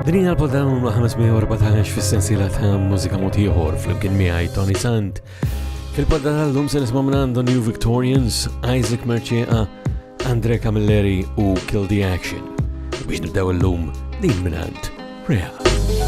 Din għal-poddan 514 fis-sensiela ta' mużika Ieħor fl-imkien miegħi Toni Sant. Fil-poddan għal-lum se nisma' minn The New Victorians, Isaac Merċeqa, Andre Camilleri u Kill the Action. Biex nibdew il-lum din minant Rea.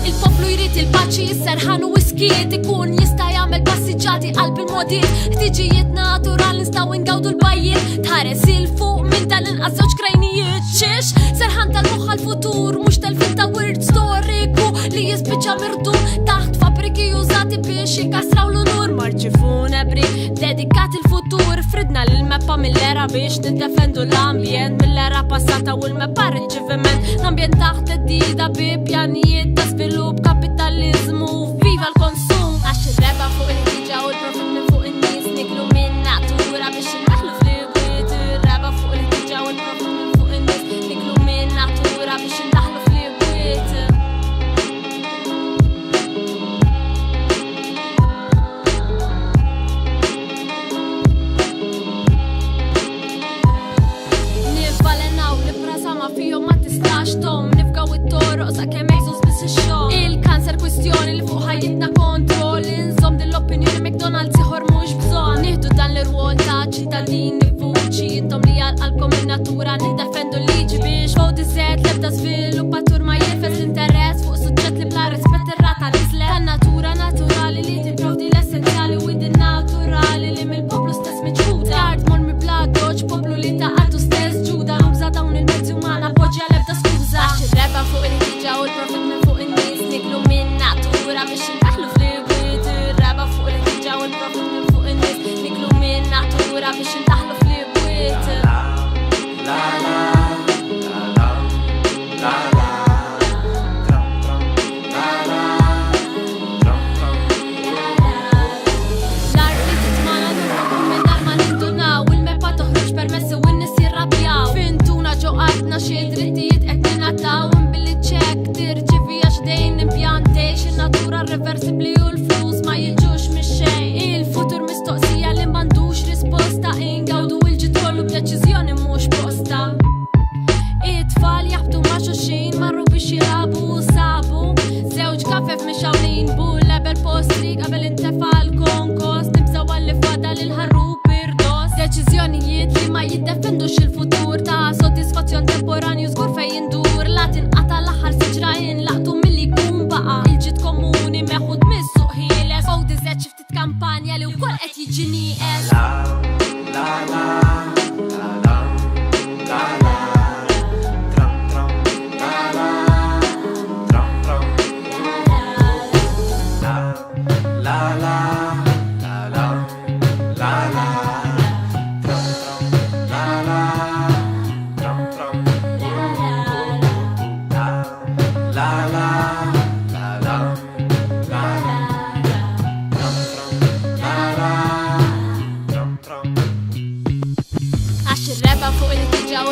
Il-poplu jrid il-paċi, jisserħan u iskiet, ikun jista' jagħmel passiġġati qalb il-modiet, ħtiġijiet naturali nistgħu ngawdu l-bajjiet, tħares il-fuq minn tal-inqas żewġ krajnijiet xiex, serħan tal-moħħ għall-futur mhux tal-fin ta' wirt storiku li jispiċċa mirdu taħt fabriki użati biex jikasraw l-unur marċi funebri dedikat il-futur fridna l-meppa mill-era biex niddefendu l-ambjent mill-era passata u l-meppa rinċiviment l-ambjent taħt id-dida bi pjanijiet ta' svilupp kapitalizmu viva l-konsum għax ir-reba fuq il-ħtiġa u l-profit minn fuq in-nies niklu minn natura biex indaħlu fl-ibwiet ir-reba fuq il-ħtiġa u l-profit minn fuq in-nies niklu minn natura biex indaħlu fl-ibwiet. Nivvalenaw l-ibra ma fihom ma tistax tom nifgaw it-toroq sa kemm Jeżus biss ix-xogħol. Il-kanser kwistjoni li fuq ħajjitna kontroll inżomm din l-opinjoni McDonald's ieħor mhux bżonn. Nieħdu dan l-irwol ta' ċittadini vuċi intom li għalqalkom in-natura niddefendu liġi biex fowd iżgħet l-ebda żviluppatur ma jirfes interess fuq suġġett li bla rispett ir-rata l-iżlem. Tan-natura naturali li tipprovdi l-essenzjali u din naturali li mill-poplu stess miġħuda. Art mor mibla doġ poplu li ta' għaddu stess ġuda uża dawn il-mezzi umana appoġġja l-ebda skuża. Għax ir-reba fuq il-ħtiġa u l-profit minn fuq in-nies niklu minn natura biex indaħlu fl-ibwiet ir-reba fuq il-ħtiġa u l-profit minn fuq in-nies niklu minn natura biex indaħlu fl-ibwiet. L-art li titmana nurħu minn dar ma nindunaw il-meppa toħroġ permessi u n-nies jirrabjaw. Fintuna ġo qalbna xi drittijiet qed ningħataw inbilli ċekk tirċivi għax dejn impjantation natura reversibli u l-flus ma jiġux mix-xejn. Il-futur mistoqsija li m'għandux risposta ingawdu il-ġid kollu b'deċiżjoni mhux posta. It-tfal jaħbtu ma' xulxin marru biex jilagħbu u sabu żewġ kafef mixawlin bul-lebel postri qabel intefa' l-konkos nibżgħu għalli fadal il-ħarrub irdos. Deċiżjonijiet li ma jiddefendux il-futur ta' sodisfazzjon temporanju żgur fejn jindur la tinqata' l-aħħar siġra inlaqtu milli jkun baqa' il-ġid komuni meħud mis-suq ħieles fowd iżgħet xi ftit kampanja li wkoll qed jiġi nieqes.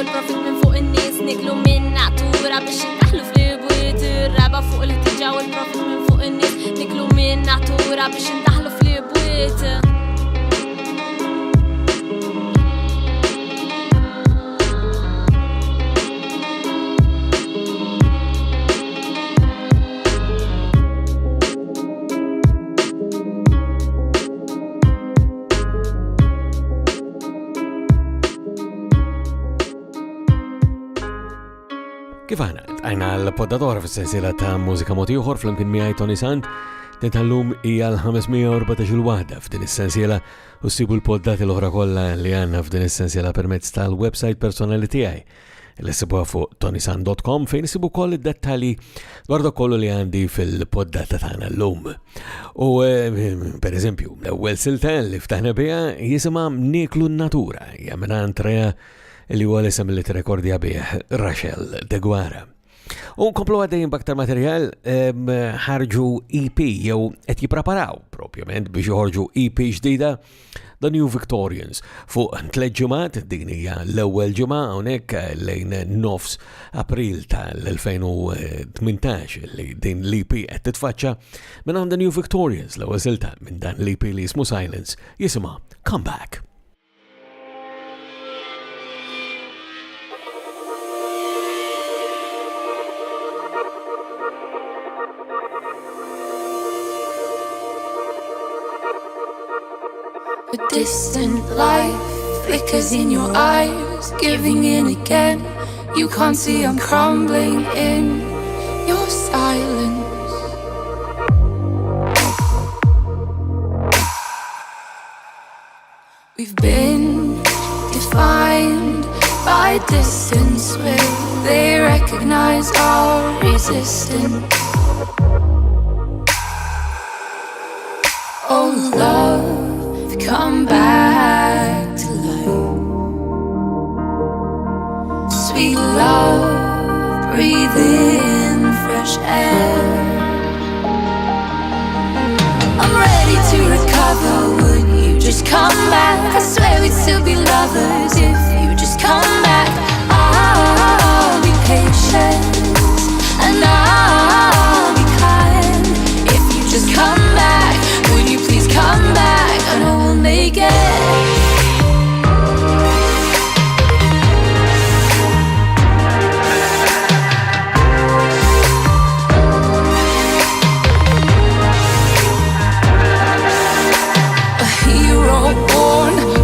Il-profit minn fuq in-nies niklu minn natura biex indaħlu fl-ibwiet ir-reba fuq il-ħtiġa u l-profit minn fuq in-nies niklu minn natura biex indaħlu fl-ibwiet. Kif għajna l-poddatora fis-sensiela ta' mużika Ieħor fl-imkien miegħi Toni Sant, tal-lum hija l-514 waħda f'din is-sensiela u ssibu l-poddati l-oħra kollha li għandna f'din is-sensiela permezz tal-website personali tiegħi li sibuha fuq ToniSant.com fejn isibu koll id-dettalji dwar dak kollu li għandi fil-poddata tagħna llum. U pereżempju, l-ewwel silta li ftaħna biha jisimha Niklu n-Natura, hija mingħand Rea li huwa l-isem li t-rekordja bih Rachel de Guara. U nkomplu għaddejn baktar materjal ħarġu EP jew qed jippreparaw propjament biex joħorġu EP ġdida The New Victorians fuq 3 ġimgħat din hija l-ewwel ġimgħa hawnhekk lejn nofs April tal-2018 li din l-EP qed titfaċċa minn The New Victorians l-ewwel silta minn dan l-EP li jismu Silence jisimha Come Back. A distant light flickers in your eyes, giving in again. You can't see I'm crumbling in your silence. We've been defined by distance. Will they recognize our resistance? Oh love, come back to life. Sweet love, breathe in fresh air. I'm ready to recover, would you just come back? I swear we'd still be lovers if you just come back. I'll be patient and I'll be kind. If you just come back, would you please come back? I know we'll make it.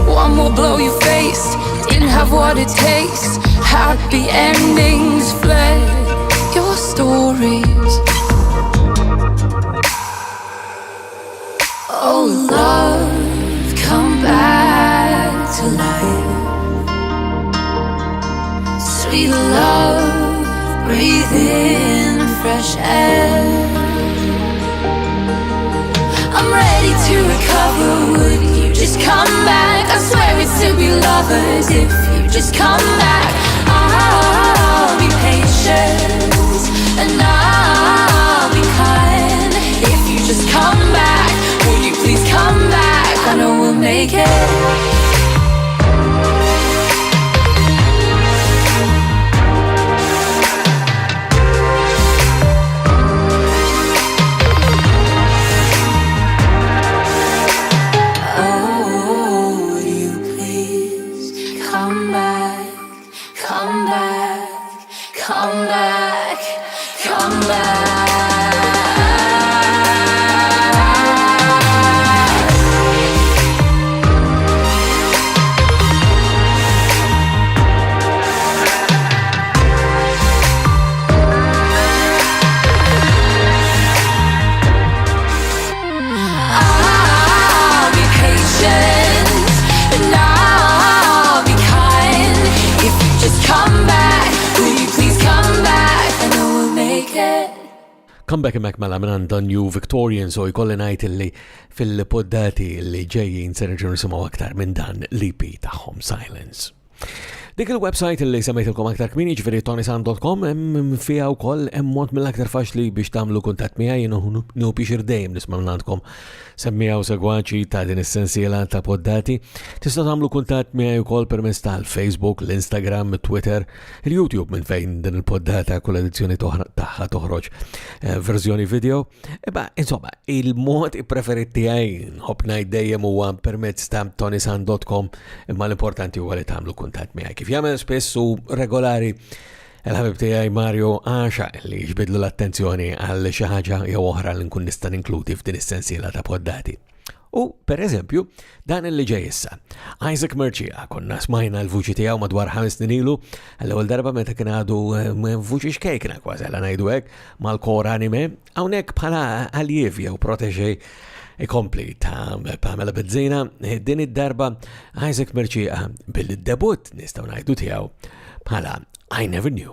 One more blow you faced, didn't have what it takes. Happy endings fled your stories. Oh love, come back to life. Sweet love, breathe in fresh air. I'm ready to recover, would you just come back? I swear we'd still be lovers if you just come back. I'll be patient and I'll be kind. If you just come back, would you please come back? I know we'll make it. Comeback imek mela minn għanda New Victorian, so jkolli ngħid illi fil-poddati li ġejjin se nerġgħu nisimgħu aktar minn dan l-EP tagħhom Silence. Dik il-website li semmejtilkom aktar kmini ġifieri ToniSant.com hemm fiha wkoll hemm mod mill-aktar faċli biex tagħmlu kuntatt miegħi nieħu biex dejjem nisma' minn għandkom semmijaw segwaċi ta' din is-sensiela ta' poddati. Tista' tagħmlu kuntatt miegħi wkoll permezz tal-Facebook, l-Instagram, Twitter, il-YouTube minn fejn din il-poddata kull edizzjoni tagħha toħroġ verżjoni video. Insomma, il-mod preferit tiegħi nħobb ngħid dejjem huwa permezz ta' ToniSant.com, imma l-importanti huwa li tagħmlu kuntatt miegħi. Kif jagħmel spess u regolari il-ħabib tiegħi Mario Għaxa li jġbidlu l-attenzjoni għal xi ħaġa jew oħra li nkun nista' ninkludi f'din is-sensiela ta' poddati. U pereżempju dan il-li ġej issa. Isaac Mercia konna smajna l-vuċi tiegħu madwar 5 snin ilu, l-ewwel darba meta kien għadu vuċi xkejkna kważi għal ngħidu hekk mal-kor anime, hawnhekk bħala alliev jew proteġej ikompli ta' Pamela Bezzina. Din id-darba Isaac Mercia bil-debut nistgħu ngħidu tiegħu bħala I Never Knew.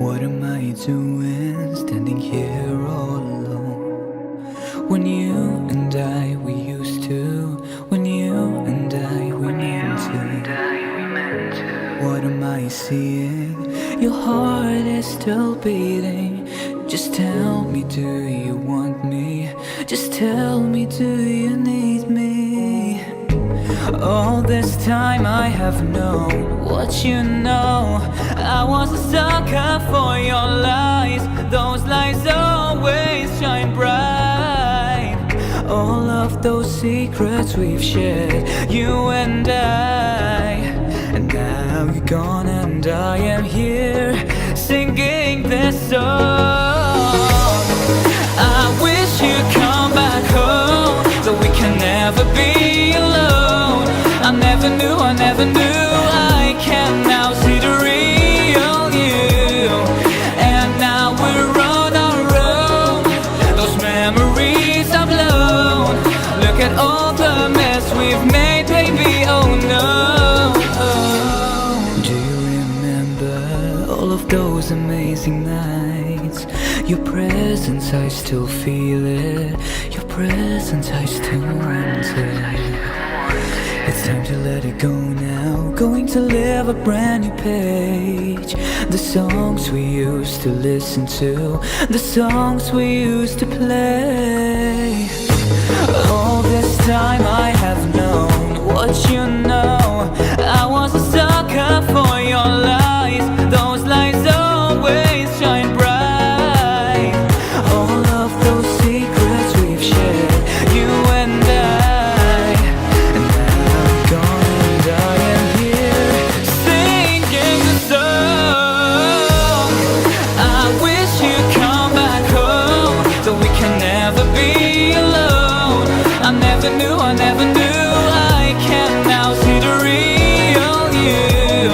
What am I doing standing here all alone? When you and I, we used to. When you and I, we meant to. What am I seeing? Your heart is still beating. Just tell me, do you want me? Just tell me, do you need me? All this time I have known what you know. I was a sucker for your lies. Those lies always shine bright. All of those secrets we've shared, you and I gone and I am here singing this song. I wish you'd come back home so we can never be alone. I never knew I can now see the real you. And now we're on our own, those memories are blown. Look at all the mess we've made, baby, oh no. Do you remember all of those amazing nights? Your presence, I still feel it. Your presence, I still want it. It's time to let it go now. Going to live a brand new page. The songs we used to listen to, the songs we used to play. All this time I have known what you know. I was a sucker for your lies. Those lies always shine bright. All of those secrets we've shared, you and I. And now I'm gone and I am here singing the song. I wish you'd come back home so we can never be alone. I never knew I can now see the real you.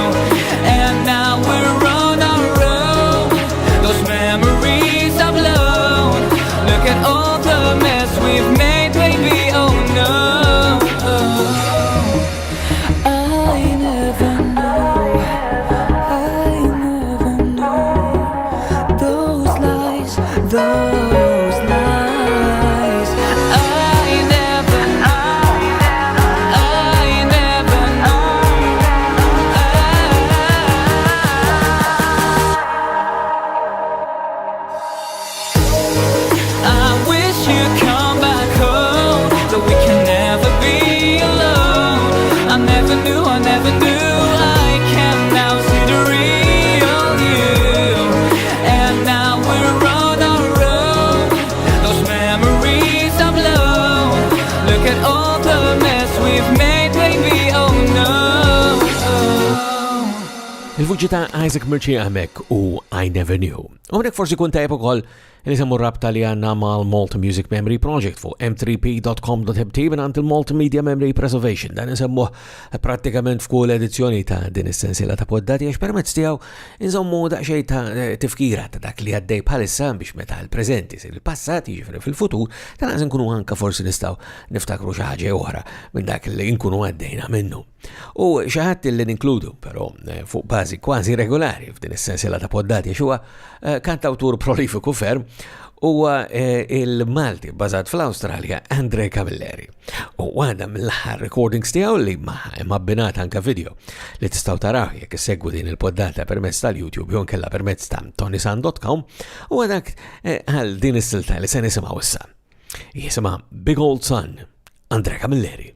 And now we're on our own, those memories are blown. Look at all the mess we've made, baby, oh no. I never knew those lies, those lies. I never I wish you'd come back home so we can never be alone. I never knew I can now see the real you. And now we're on our own, those memories are blown. Look at all the mess we've made, baby, oh no. Il-vuċi ta' Isaac Murchie għamek u I Never Knew. U għamek forsi kun tajb ukoll li semmu rabta li għanna mal Multi Music Memory Project fu m3p.com.mt minant il-Multimedia Memory Preservation. Dan nisemmu pratikament f'kull edizzjoni ta' din is-sensiela ta' poddati għax permezz tiegħu insommu daqsxejn ta' tifkira ta' dak li għaddej bħalissa biex meta l-preżenti se il-passati jiġifieri fil-futur ta' laqas nkunu anke forsi nistgħu niftakru xi ħaġa oħra minn dak li nkunu għaddejna minnu. U xi ħadd li ninkludu però fuq bażi kważi regolari f'din is-sensiela ta' poddati għax huwa kantawtur prolifiku ferm huwa il-Malti bbażat fl-Awstralja Andre Camilleri. U għadha mill-aħħar recordings tiegħu li ma bbinat anke video li tistgħu taraw jekk issegwu din il-poddata permezz tal-YouTube jew nkella permezz ta' ToniSant.com u għadak għal din is-silta li se nisimgħu issa. Jisimha Big Old Sun, Andre Camilleri.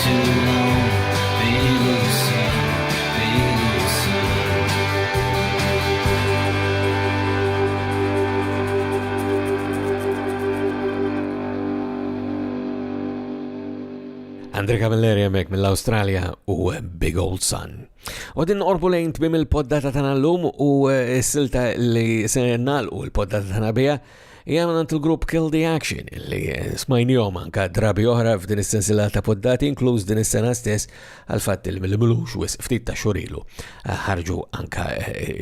too long, baby, son, baby, son. Andre Cavalleri mek mill-Australia u Big Old Sun. U din orbu lejn tmim il-poddata tana l-lum u s-silta li sennal u l-poddata tana bija jgħamant il-grupp Kill the Action li smajnijom anka drabi oħra f'din is-sensila ta' poddati inkluż din is-sena stess għal-fatt il-milmulux u ftit ta' xurilu ħarġu anka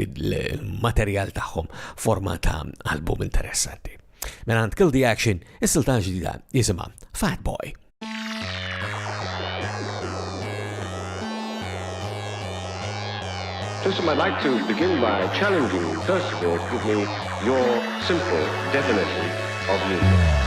il-materjal tagħhom forma ta' album interessanti. Menant Kill the Action, is-silta ġdida jisimha Fat Boy. First, I'd like to begin by challenging you, first of all, to give me your simple definition of music.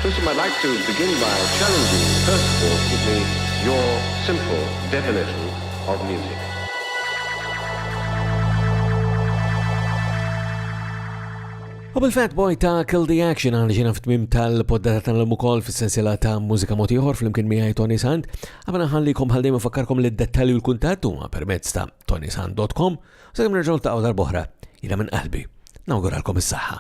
First, I'd like to begin by challenging you, first of all, to give me your simple definition of music. U bil-Fat Boy ta' Kill the Action għal ġina f'tmim tal-poddata tal-lum ukoll fis-sensiela ta' mużika mod ieħor fl-imkien miegħi Toni Sant. Għabna ħallikom ħaldejn fakkarkom li d-dettalji u l-kuntatt huma permezz ta' ToniSant.com. Sakemm nerġgħu ltaqgħu darb'oħra jiena minn qalbi. Nawguralkom is-saħħa.